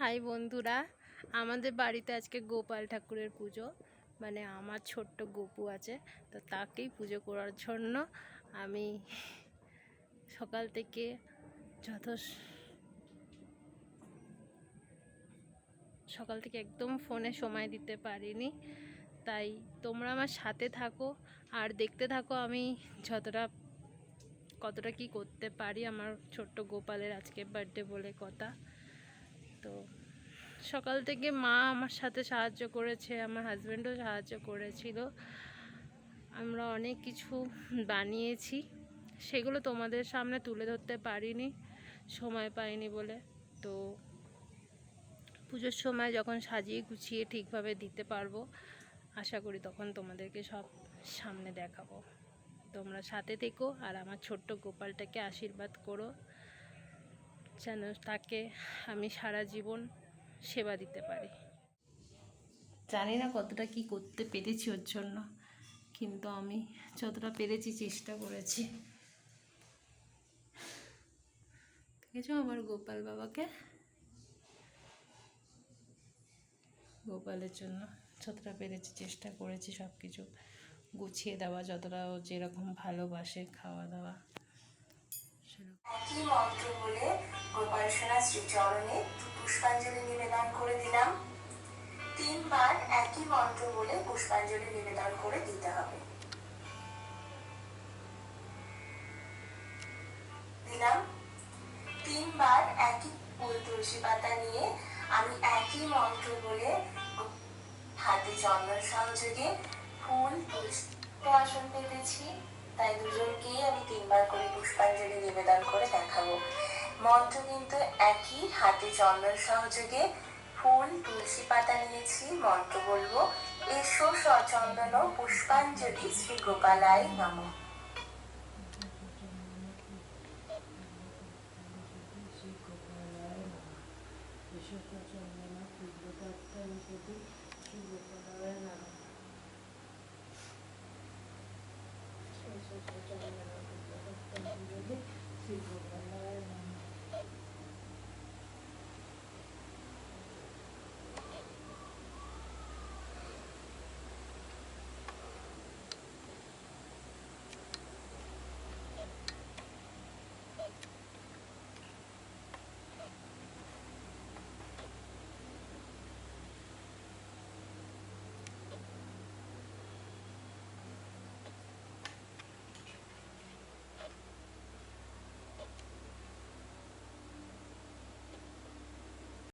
High বন্ধুরা, আমাদের বাড়িতে আজকে গোপাল ঠাকুরের পুজো। মানে আমার ছোট্ট গোপু আছে, তো তাকেই পুজো করার জন্য আমি সকাল থেকে একদম ফোনে সময় দিতে পারিনি। তাই তোমরা আমার সাথে থাকো আর দেখতে থাকো আমি কতটা কি করতে পারি। আমার ছোট্ট গোপালের আজকে বার্থডে বলে কথা। তো সকাল থেকে মা আমার সাথে সাহায্য করেছে, আমার হাজব্যান্ডও সাহায্য করেছিল। আমরা অনেক কিছু বানিয়েছি, সেগুলো তোমাদের সামনে তুলে ধরতে পারিনি, সময় পাইনি বলে। তো পুজোর সময় যখন সাজিয়ে গুছিয়ে ঠিকভাবে দিতে পারবো, আশা করি তখন তোমাদেরকে সব সামনে দেখাবো। তোমরা সাথে থেকো আর আমার ছোট্ট গোপালটাকে আশীর্বাদ করো, যেন তাকে আমি সারা জীবন সেবা দিতে পারি। জানি না কতটা কি করতে পেরেছি ওর জন্য, কিন্তু আমি যতটা পেরেছি চেষ্টা করেছি। দেখেছো আমার গোপাল বাবাকে? গোপালের জন্য যতটা পেরেছি চেষ্টা করেছি সব কিছু গুছিয়ে দেওয়া, যতটা ও যেরকম ভালোবাসে খাওয়া দাওয়া একই মন্ত্র বলে গোপাল সোনা শ্রীচরণে পুষ্পাঞ্জলি নিবেদন করে দিলাম। 3 বার একই মন্ত্র বলে পুষ্পাঞ্জলি নিবেদন করে দিতে হবে। দিলাম। 3 বার একই ফুল তুলসী পাতা নিয়ে আমি একই মন্ত্র বলে হাতে চন্দন সহযোগে ফুল তুলসী আসন পেতেছি, তাই দুজনকেই আমি 3 বার করে পুষ্পাঞ্জলি নিবেদন করে দেখাবো। মন্ত্র কিন্তু একই, হাতে চন্দন সহযোগে ফুল তুলসী পাতা নিয়েছি। মন্ত্র বলবো, এসো সচন্দন পুষ্পাঞ্জলি শ্রী গোপালায় নমঃ।